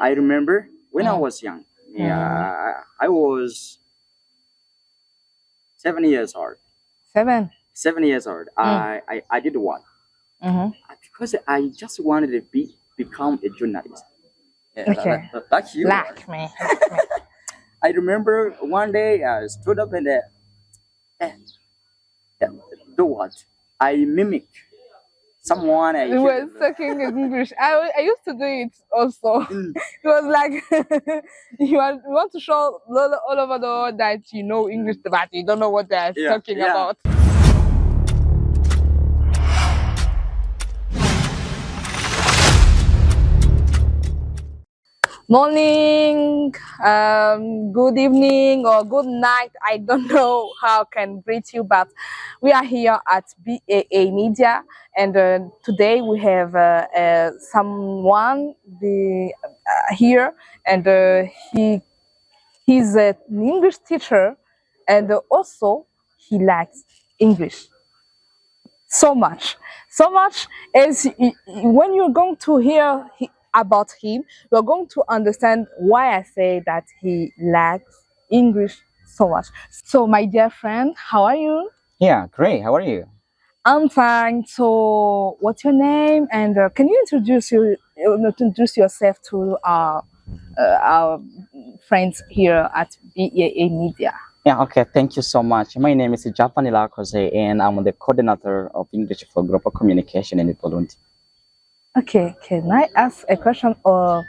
I remember when I Mm. was young. Yeah, I was 7 years old. 7. 7 years old. Mm. I did what? Mm-hmm. Because I just wanted to become a journalist. Yeah, Okay. like you. Like me. Like me. I remember one day I stood up and eh, eh, do what? I mimic someone I It hear. was talking in English. I used to do it also. Mm, It was like you want to show all over the world that you know English, but you don't know what they're yeah, talking yeah. about. Morning, good evening, or good night. I don't know how I can greet you, but we are here at B.A.A Media, and today we have someone here, and he's an English teacher, and also he likes English so much as when you're going to hear about him, you're going to understand why I say that he likes English so much. So my dear friend, how are you? Yeah, great. How are you? I'm fine. So what's your name, and can you introduce yourself to our friends here at B.A.A Media? Yeah, okay. Thank you so much. My name is Japanila Kose, and I'm the coordinator of English for Global Communication in Burundi. Okay, can I ask a question? Or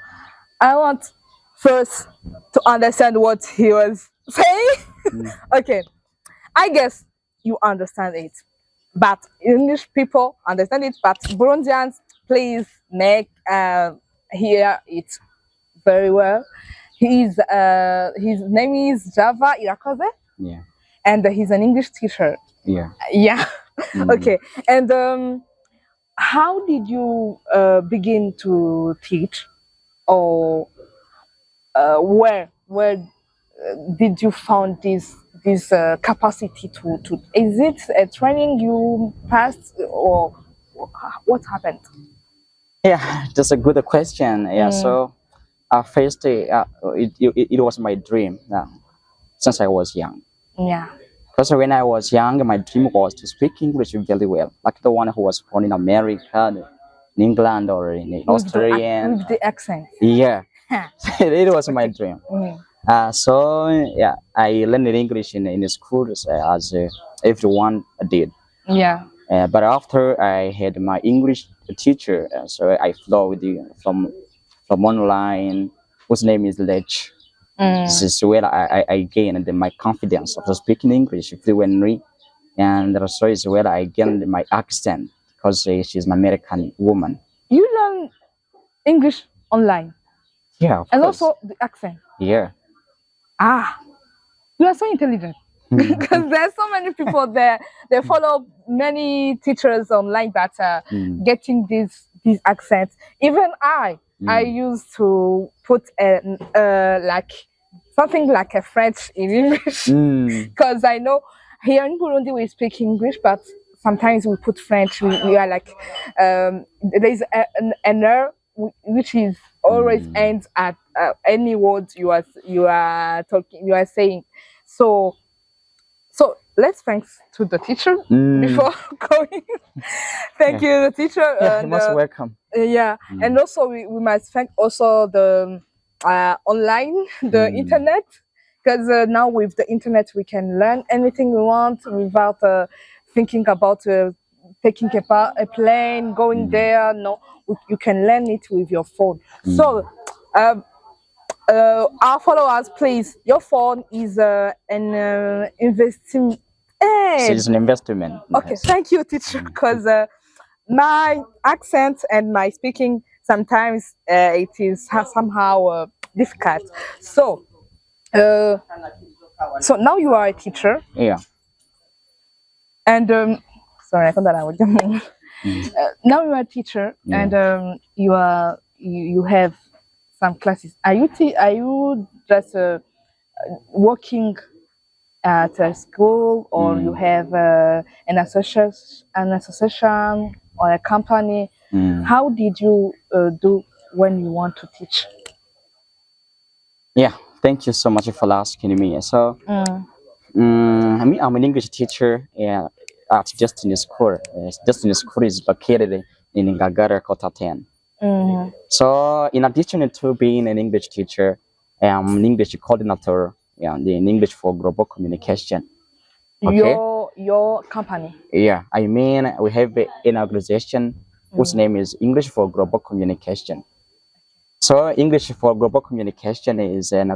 I want first to understand what he was saying. Mm. Okay, I guess you understand it, but English people understand it, but Burundians, please make hear it very well. His name is Java Irakoze, Yeah, and he's an English teacher. yeah. Yeah. Mm. Okay, and how did you begin to teach, or where did you found this capacity to is it a training you passed, or what happened? Yeah, that's a good question. Yeah, Mm, so first, it was my dream since I was young. yeah, Because when I was young, my dream was to speak English very well, like the one who was born in America, in England, or in Australia. with the accent. Yeah, Huh. it was my Okay. dream. Mm, So yeah, I learned English in schools as everyone did. yeah. But after I had my English teacher, so I flowed from online, whose name is Lech. This Mm, is where I gained my confidence of speaking English fluently, and also is where I gained my accent because she's an American woman. you learn English online, Yeah, of and course. also the accent. Yeah. Ah, you are so intelligent. Because there's so many people there. They follow many teachers online that are Mm, getting these accents. Even I mm, used to put like something like a French in English, mm, because I know here in Burundi we speak English, but sometimes we put French. We are like there's an R which is always mm, ends at any words you are talking you are saying. So let's thanks to the teacher mm. before going. Thank Yeah, you, the teacher, yeah, you're and most welcome. yeah, and Mm, also we must thank also the online, the mm, internet, because now with the internet we can learn anything we want without thinking about taking a plane, going mm, there. No, you can learn it with your phone. mm. So. Um, our followers, please. Your phone is an investing. So Hey, it's an investment. okay, Yes. thank you, teacher. Mm, Because my accent and my speaking sometimes it is somehow difficult. So, uh, so now you are a teacher, yeah. and sorry, I thought that I would. Mm, Now you are a teacher, yeah. and you have some classes. Are you just working at a school, or you Mm, have an association or a company? mm. How did you do when you want to teach? Yeah, thank you so much for asking me. So, Mm, I'm an English teacher at Destiny School. Destiny School is located in Ngagara, Kota 10. mm. So, in addition to being an English teacher, I'm an English coordinator in English for global communication. Okay. Your company. Yeah, I mean, we have an organization whose Mm. name is English for Global Communication. So, English for Global Communication is an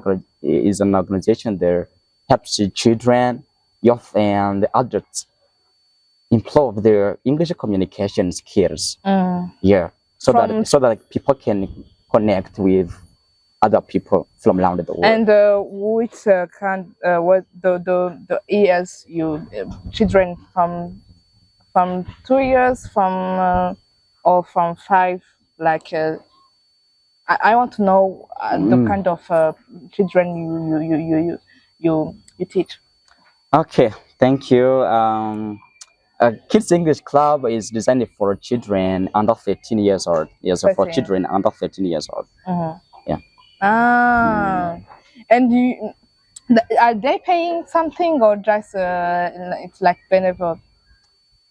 organization that helps children, youth, and adults improve their English communication skills. Mm. Yeah, From so that people can connect with other people from around the world. and which kind what the years you children from 2 years or from five like I want to know the Mm. kind of children you teach. Okay, thank you. Kids English Club is designed for children under 13 years old. Yes, for 13. children under 13 years old. Mhm. Yeah. Ah, and are they paying something or just it's like benefit?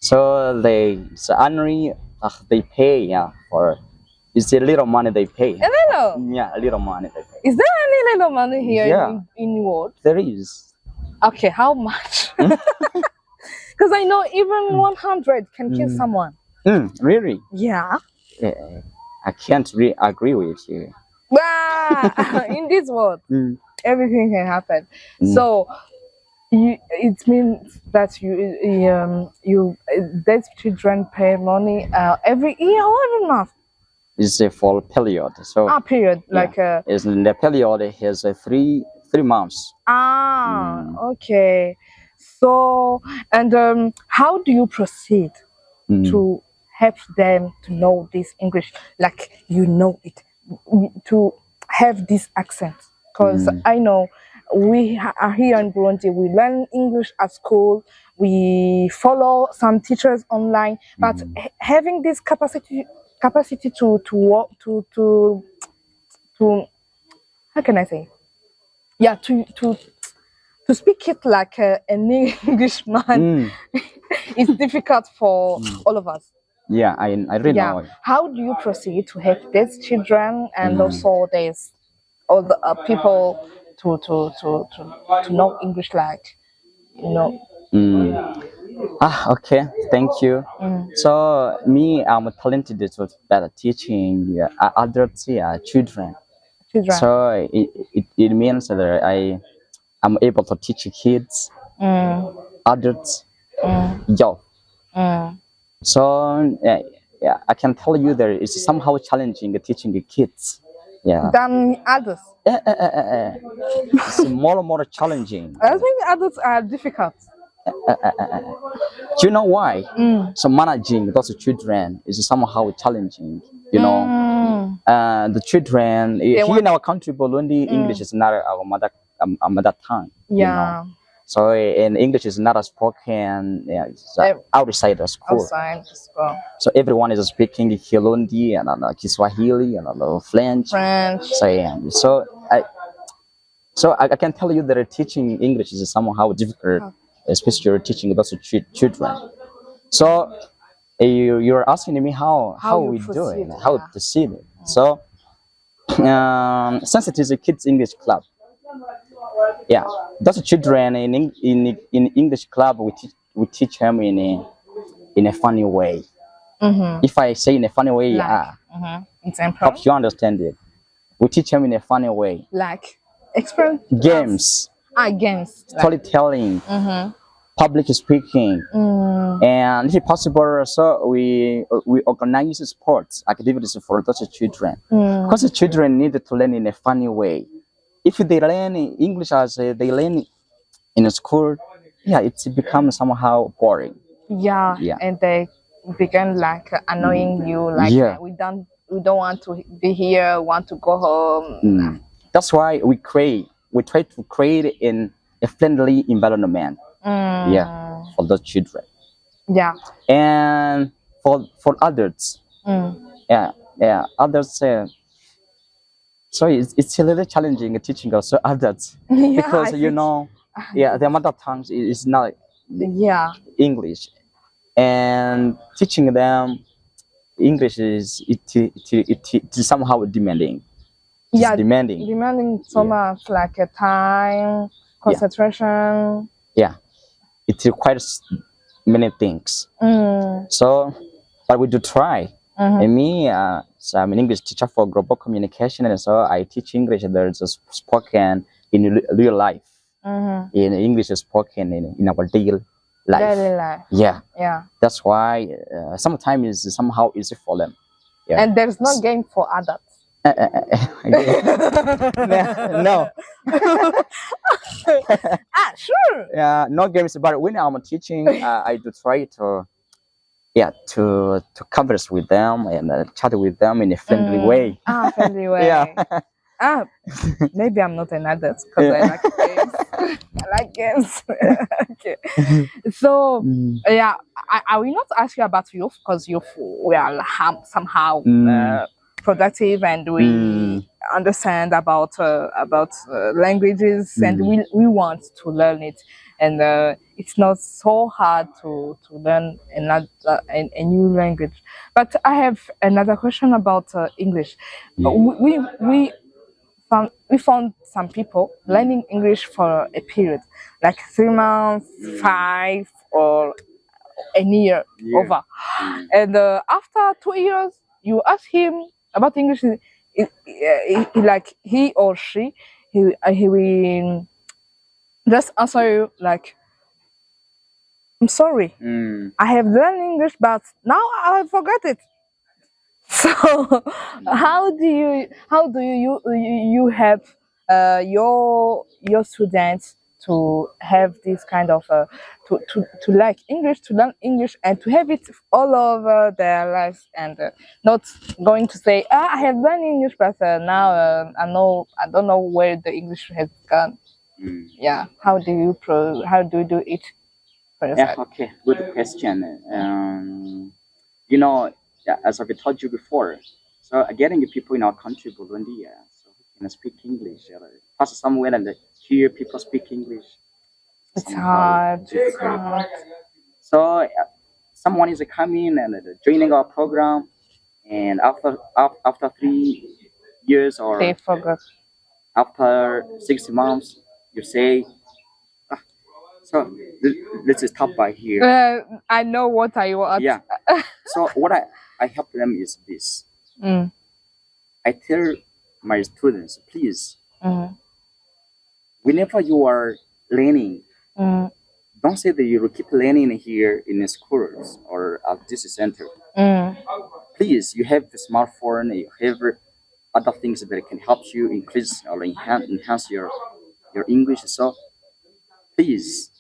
So annually they pay for it's a little money they pay. I don't know. Yeah, a little money they pay. Is there any little money here Yeah, in world? there is. Okay, how much? Mm? Because I know even 100 can kill Mm. someone. Really? Yeah. Yeah, I can't agree with you. Ah, in this world, Mm. everything can happen. Mm. So it means that these children pay money every year or every month. It's a fall period. So Ah, period. yeah, Like it's in the period has three months. ah, Mm. okay. So and how do you proceed Mm. to help them to know this English, like you know it, to have this accent. Because Mm. I know are here in Burundi, we learn English at school, we follow some teachers online, but Mm. having this capacity to work to how can I say? Yeah, to speak it like an Englishman Mm. is difficult for all of us. Yeah, I really Yeah, know. how do you proceed to help these children and Mm. also these other people to know English like you know Mm. Okay, thank you. mm, So me, I'm talented with better teaching adults, children. children? So it means that I'm able to teach kids, Mm, adults, mm, youth. mm. So yeah, I can tell you that it's somehow challenging teaching the kids. Yeah, Than others. it's more challenging. I think adults are difficult. Do you know why? Mm, So managing those children is somehow challenging. You know, mm. the children They here in want our country, Burundi, English mm, is not our mother tongue. You know, yeah so in English is not a spoken eh, outside the school. outside as well. So everyone is speaking Kirundi and Kiswahili and French. French. So yeah, I can tell you that teaching English is somehow difficult, especially teaching those children. So you're asking me How how you we do it, proceed? how we Yeah. proceed it. So since it is a kids English club, yeah, those children in English club we teach them in a funny way. Mm-hmm. If I say in a funny way, Like example. hope you understand it. We teach them in a funny way. Like experience us Games, against like storytelling, mm-hmm. public speaking, Mm, and if possible, so we organize sports activities for those children because the children need to learn in a funny way. If they learn English as they learn in a school, yeah, it's become somehow boring. yeah, Yeah, and they begin like annoying you like yeah. we don't want to be here, want to go home. That's why we try to create in a friendly environment. Yeah, Mm, for the children yeah. and for adults. Mm, Yeah, yeah. Others So it's a little challenging teaching also adults Yeah, because I think. yeah, their mother tongue is not Yeah, English, and teaching them English it is somehow demanding. It is yeah, demanding. demanding so Yeah, much like time, yeah, concentration. yeah. It requires many things. Mm, So, but we do try. mm-hmm, And me, so I'm an English teacher for global communication, and so I teach English. There's a spoken in real life. mm-hmm. In English is spoken in our daily life. Daily life. Yeah, Yeah, that's why sometimes it's somehow easy for them. Yeah. and there's no game for adults. No, Sure. yeah, no games. But when I'm teaching, I do try to yeah to converse with them and chat with them in a friendly way. Friendly Yeah. way. Ah, maybe I'm not an adult because I Yeah. like games. I like games. Okay. So, Mm, yeah, I will not ask you about youth because youth we are somehow mm, productive and we mm, understand about languages and mm. we want to learn it and it's not so hard to learn a new language. But I have another question about English. We found some people learning English for a period, like 3 months, five, or a year Yeah. over. And after 2 years, you ask him about English, like he or she, he will just answer you like, "I'm sorry, Mm, I have learned English, but now I forgot it." So how do you help your students to have this kind of to like English, to learn English and to have it all over their lives and not going to say, I have learned English, but now I don't know where the English has gone. mm. Yeah, how do you do it for Yeah, yourself? okay, good question. You know, yeah, as I've told you before, so getting the people in our country, Burundi, so who can speak English, pass somewhere and hear people speak English, It's somehow hard. It's difficult. hard. So someone is coming and joining our program, and after 3 years They or forgot. after 6 months, you say, so let's stop by here. I know what I want. Yeah. So what I help them is this. Mm, I tell my students, please, mm, whenever you are learning, mm, don't say that you will keep learning here in the schools or at this center. mm, Please, you have the smartphone, you have other things that can help you increase or enhance your English. So please,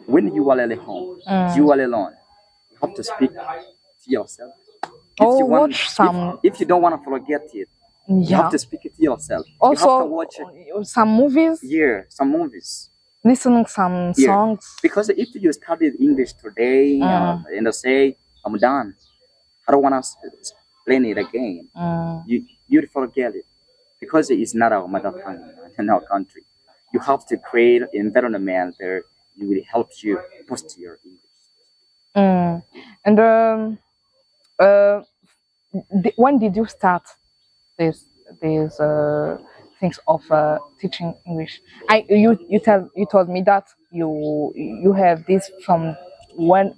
when you are at home, you mm. are alone, you have to speak to yourself. If Or you want, watch some, if you don't want to forget it, you have yeah. to speak it to yourself. You have to Also, watch some movies, some movies. listening some Yeah, songs. because if you studied English today Mm, and say I'm done, I don't want to learn it again. mm, You forget it because it is not our mother tongue in our country. You have to create an environment there. It will help you boost your English. mm. And uh, when did you start this these things of teaching English? You told me that you have this from when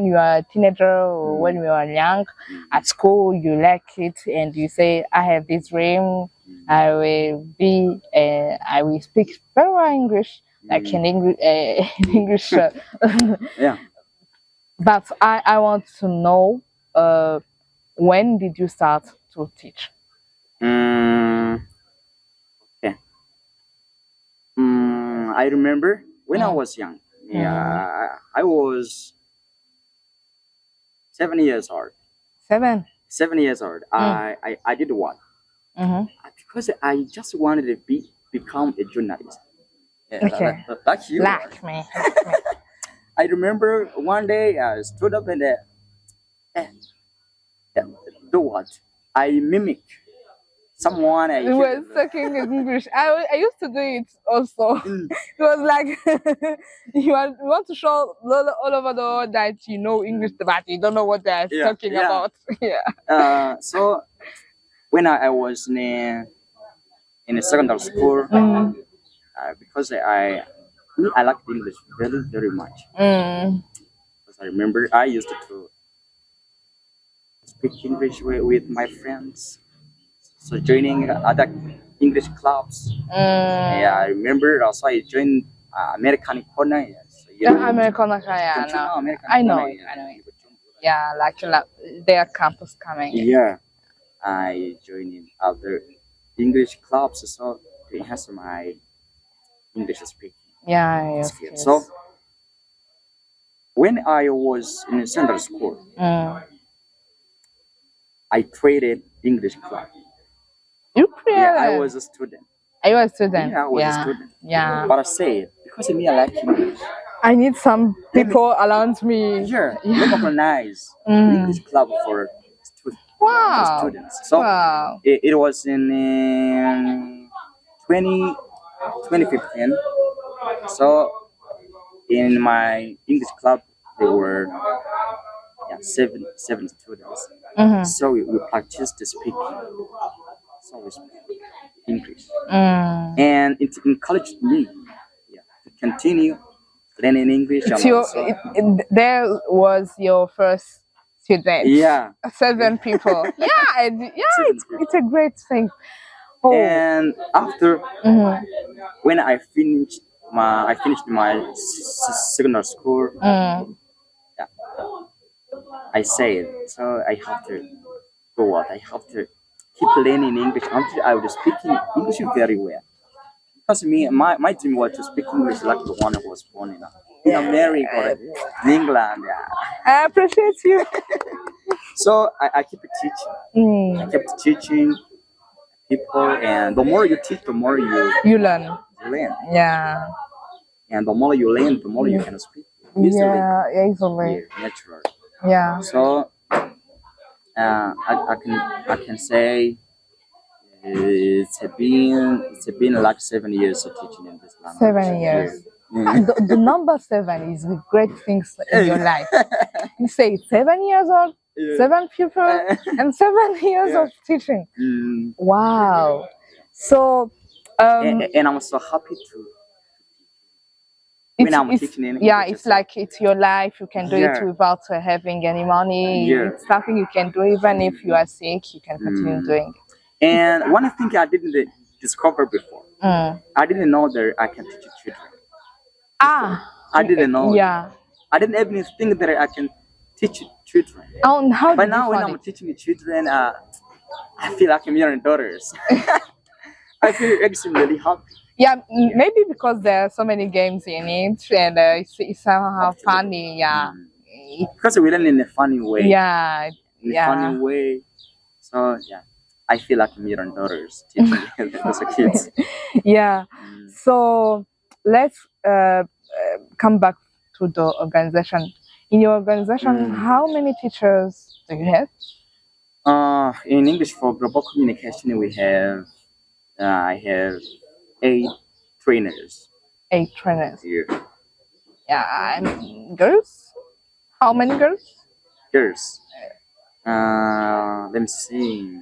you are a teenager or when you are young at school. You like it and you say, I have this dream. I will speak very well English, like in English. In English. Yeah. But I want to know, when did you start to teach? Mm, okay. I remember when I Mm. was young. Yeah, Mm. I was 7 years old. 7. 7 years old. Mm. I did what? Mm-hmm. Because I just wanted to become a journalist. Yeah, Okay. like you. Like me. I remember one day I stood up and eh, do what? I mimic someone I We were talking in English. I used to do it also. It was like you want to show all over the world that you know English, but you don't know what they're talking about. Yeah. So when I was in a secondary school, because I liked English very much. Because I remember I used to speak English with my friends. So joining other English clubs. Yeah, I remember also I joined American Corner. Yes, you know, American don't you know American I know Corner? it. I know it. Yeah, like their campus coming. Yeah, I joined in other English clubs so to enhance my English speaking Yeah, yes, skills. yes. So when I was in secondary school, I created English club. You created? Yeah, I was a student. Are you a student? Yeah, I was a student. Yeah. But I said because of me, I like English. I need some people around me. Yeah, let me organize English club for Wow. students. So Wow. it was in 2015. So in my English club, there were seven students. So we practiced the speaking. So we speak English, and it encouraged me, to continue learning English. There was your first student. Yeah, 7 people. Yeah, it's a great thing. Oh. And after when I finished my secondary school, I said so I have to go out. I have to keep learning English until I was speaking English very well. Because my dream was to speak English like the one who was born in America or in England. Yeah. I appreciate you. So I keep teaching. I kept teaching people, and the more you teach, the more you learn. Yeah. And the more you learn, the more you can speak easily. Yeah, easily. Yeah, naturally. Yeah. So I can say it's been like 7 years of teaching in this language. 7 years. Yeah. The number 7 is the great things in your life. You say 7 years old, 7 people, and 7 years of teaching. Wow. So, and I'm so happy to. When I'm teaching in English, it's like it's your life. You can do it without having any money. It's something you can do even if you are sick. You can continue doing it. And one thing I didn't discover before, I didn't know that I can teach children. I didn't know. Yeah. I didn't even think that I can teach children. But now when I'm teaching children, I feel like a million dollars. I feel extremely happy. Yeah, maybe because there are so many games in it, and it's somehow funny. Yeah. Because we learn in a funny way. Yeah. In a funny way. So yeah, I feel like a million dollars teaching those kids. Yeah. So let's come back to the organization. In your organization, how many teachers do you have? In English for global communication, I have 8 trainers. 8 trainers. Yeah. Yeah, and girls? How many girls? Girls. Let me see.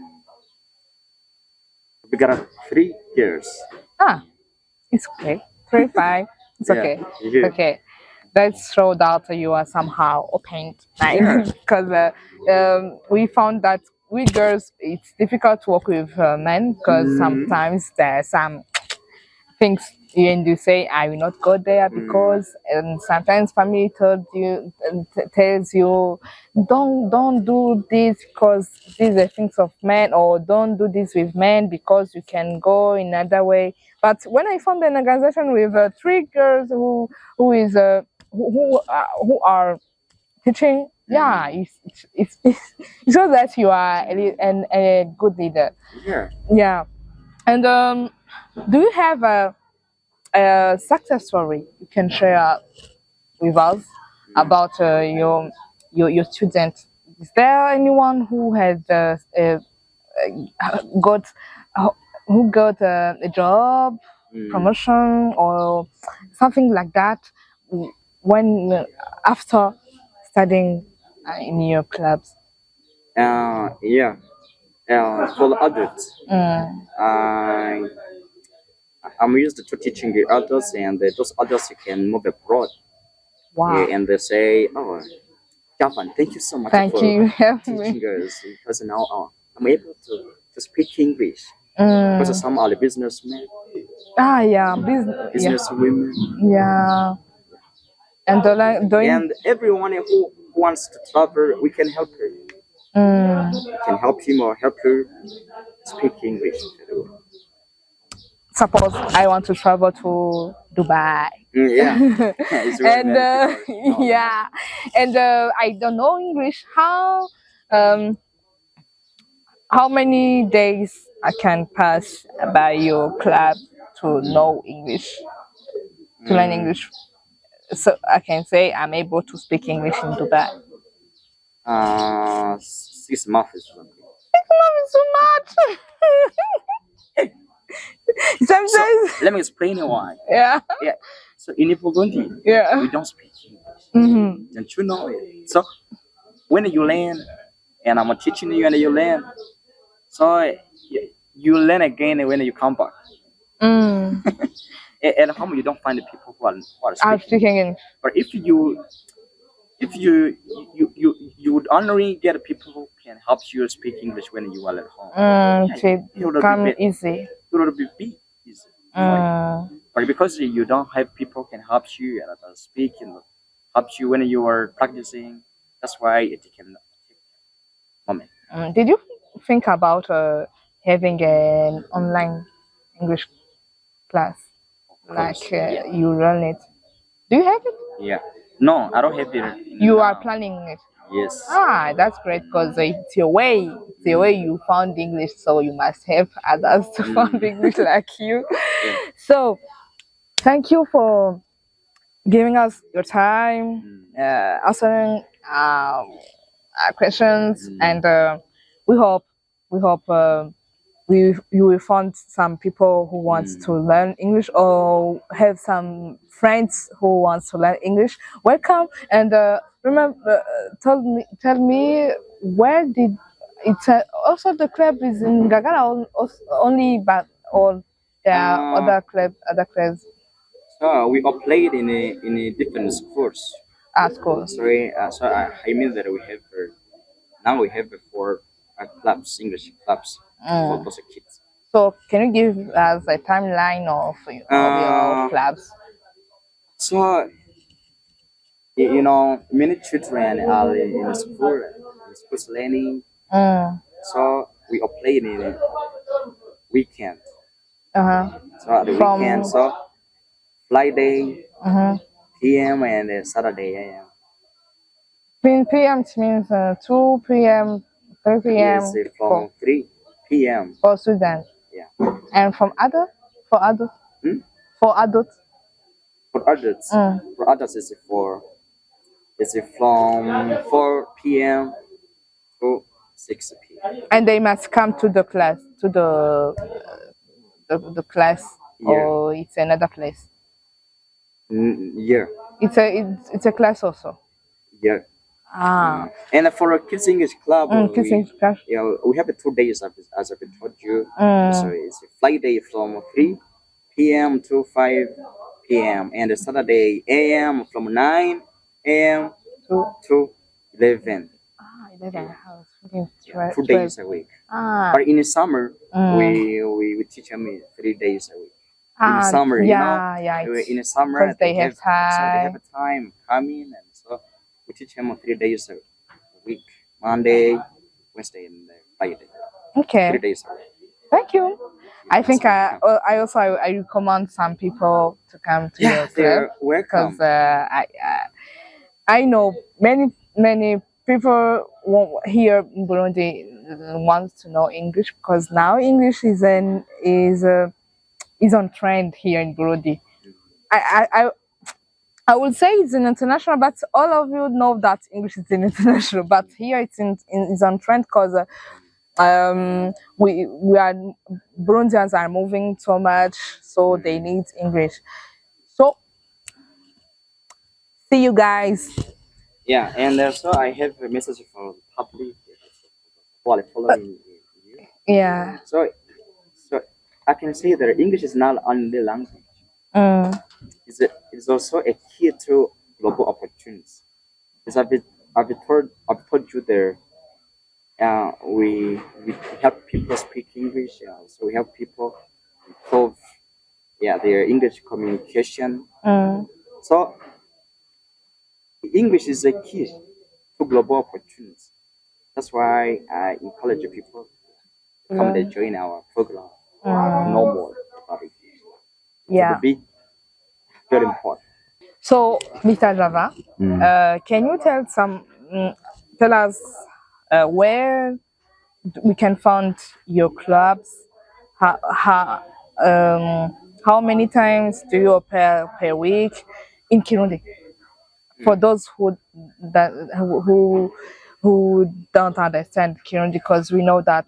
We got 3 girls. It's okay. 3, 5. It's okay. Yeah. Okay. Let's show that you are somehow open, because we found that we girls it's difficult to work with men because sometimes there's some things you say I will not go there because and sometimes family tells you don't do this because these are things of men, or don't do this with men because you can go in another way. But when I found an organization with 3 girls who are teaching, it shows that you are a good leader. Yeah. And do you have a success story you can share with us about your student? Is there anyone who has got who got a job, promotion, or something like that when after studying in your clubs. Yeah. For adults, I I'm used to teaching the adults, and those adults can move abroad. Wow. Yeah, and they say, "Oh, Japan, thank you so much Thank for you. Help teaching me. us because now I'm able to speak English because some are the businessmen, Ah, yeah, business. Yeah, business women, yeah. And doing. and everyone who wants to travel, we can help her. We can help him or help her speak English. Suppose I want to travel to Dubai. Yeah, it's very And many people know that. yeah, and I don't know English. Um how many days I can pass by your club to know English, to learn English? So I can say I'm able to speak English in Dubai. 6 months is okay. So much. So Sometimes. let me explain why. Yeah. Yeah. So in Burundi, Yeah. we don't speak English. Don't you know it? So when you learn, and I'm teaching you, and you learn, so you learn again when you come back. Mm. At home, you don't find the people who are I'm speaking. speaking in. But if you would only get people who can help you speak English when you are at home. To It would come be easy. it would be easy for you. But because you don't have people can help you and speak and help you when you are practicing, that's why it can take moment. Did you think about having an online English class? Of Like course. Yeah. you learn it. Do you have it? Yeah. No, I don't have it. You are Now. planning it. Yes. Ah, that's great because it's your way. It's your way you found English, so you must help others to find English like you. Yeah. So, thank you for giving us your time, answering questions, and we hope we hope you will find some people who wants to learn English or have some friends who wants to learn English. Welcome and remember, tell me where did it's also the club is in Gagara only, but all there are other clubs So we are played in a different schools. at school. Sorry, I mean that we have now we have four clubs, English clubs for those kids. So can you give us a timeline of your Uh, clubs? so many children are in schools learning. Mm. So we are playing in a weekend. Uh-huh. So at the weekend, From so Friday uh-huh. PM and Saturday AM. PM means 2 p.m., 3 Yes, p.m. from 3 p.m. for students, Yeah. and from adults Hmm? for adults. For adults, for adults it's from 4 p.m. to 6 p.m. And they must come to the class to the class, Yeah. or it's another place. Yeah. It's a class also. Yeah. Ah. And for a kids English club, Kissing class. we have 2 days as I told you. So it's a Friday from 3 p.m. to 5 p.m. and Saturday AM from 9 a.m. to 11. 11 hours. Okay, Yeah, 12. 2 days a week. Ah. But in the summer, we teach them 3 days a week. In the summer, yeah, in the summer because they have so they have time. a time coming, and so we teach them 3 days a week: Monday, Wednesday, and Friday. Okay. 3 days a week. Thank you. I think welcome. I recommend some people to come to your Yeah, club they're because welcome. I know many people here in Burundi wants to know English because now English is on trend here in Burundi. I would say it's an international, but all of you know that English is an international. But here it's it's on trend because we are Burundians are moving so much, so they need English. So see you guys. Yeah, and so I have a message from public while following you. Yeah. So I can say that English is not only language. It's also a key to global opportunities. As I've told you there, we help people speak English. So we help people improve their English communication. So English is a key to global opportunities. That's why I encourage people to come and join our program. Know more about it. Yeah. It will be very important. So, Mr. Java, can you tell us where we can find your clubs? How how how many times do you per week in Kirundi? For those who don't understand Kirundi, because we know that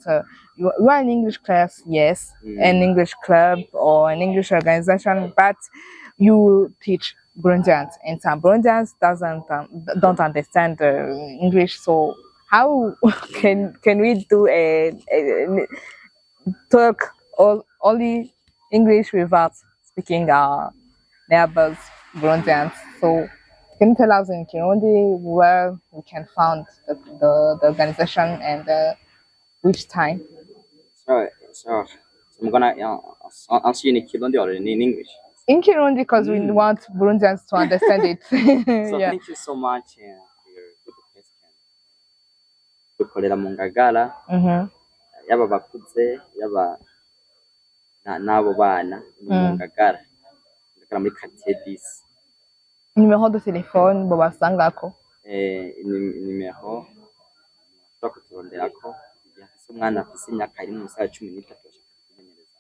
you are an English class, yes, an English club or an English organization, but you teach Burundians, and some Burundians don't understand English. So how can we do a talk only English without speaking our neighbors Burundians? So can you tell us in Kirundi where we can find the organization and which time? So I'm gonna answer you in Kirundi or in English. In Kirundi, because we want Burundians to understand it. So Yeah. thank you so much for your good question. Dukorera mu Ngagara, yaba bakuze, yaba n'abo bana ni mu Ngagara. Ngagara muri quartier 10. Numéro de téléphone bobasangako. Nimero ushobora kuturonderako igihe afise umwana afise imyaka iri munsi ya 13 ashaka kumenyereza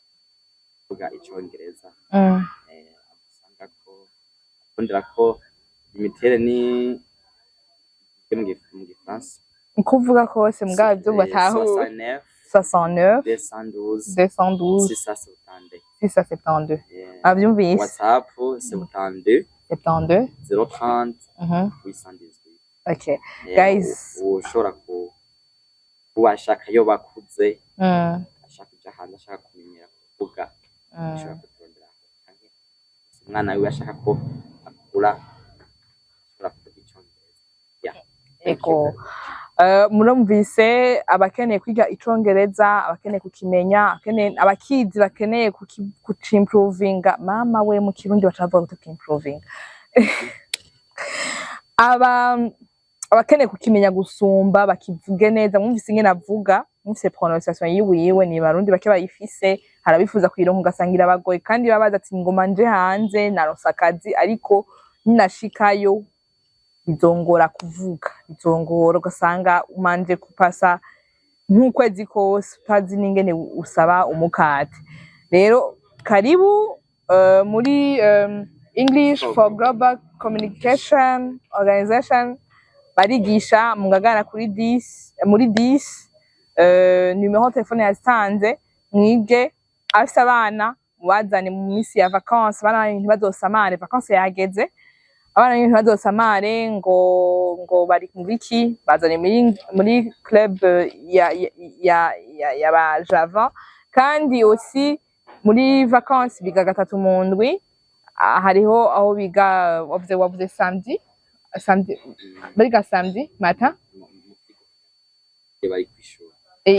kuvuga icongereza. Agusangako akonderako imitere ni mu Gifaransa. Kuvuga kose mbwa byo batahu 69 212 672 abyumvise. WhatsApp 72 72 030 818. Okay, guys, ushobora kubashaka yo bakuze ashaka kuja hanze ashaka kumenyera kuvuga ashobora kuturondera canke umwana wiwe ashaka ko akura ashobora kuvuga icongereza. Ego murumvise abakeneye kwiga icongereza, abakeneye kukimenya, abakizi bakeneye kucimprovinga. Mama we mu Kirundi bacavuga ko tukimprovinga. Abakeneye kukimenya gusumba bakivuge neza, mwumvise ingene avuga, mwumvise prononciation yiwiwe, ni barundi bake bayifise, harabifuza kuyironka ugasangira abagoye, kandi babaza ati ngoma nje hanze naronse akazi ariko ninashikayo bizongora kuvuga, bizongora ugasanga umanje kupasa nk'ukwezi kose utazi n'ingene usaba umukate. Rero karibu muri English for Global Communication Organization, barigisha mu Ngagara kuri 10 muri 10. Numero telefone yasanze, mwige afise abana mubazane mu misi ya vacances, abana ntibazosamare, vacances yageze, abana ntibazosamare ngo bari mubiki, bazane muri club ya ba Java, kandi aussi muri vacances biga gatatu mu ndwi. Hariho aho biga wavuze samedi bariga samedi matin, bari kwishura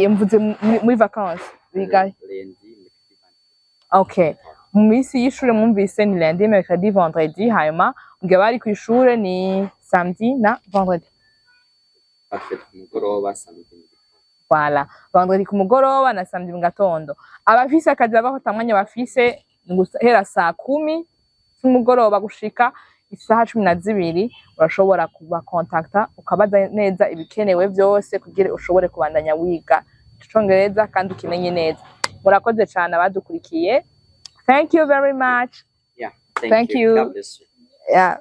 mvuze muri vacances biga okay. Mu minsi y'ishure mwumvise ni lundi, mercredi, vendredi, hanyuma mbwe bari kw'ishure ni samedi na vendredi. Voilà, vendredi ku mugoroba na samedi mu gatondo. Abafise akazi bafata mwanya bafise guhera 10:00 z'umugoroba gushika isaha 12 urashobora kubakontakta ukabaza neza ibikenewe byose kugira ushobore kubandanya wiga icongereza kandi ukimenye neza. Murakoze cyane abadukurikiye. Thank you very much. Yeah, thank you. God bless you. Yeah.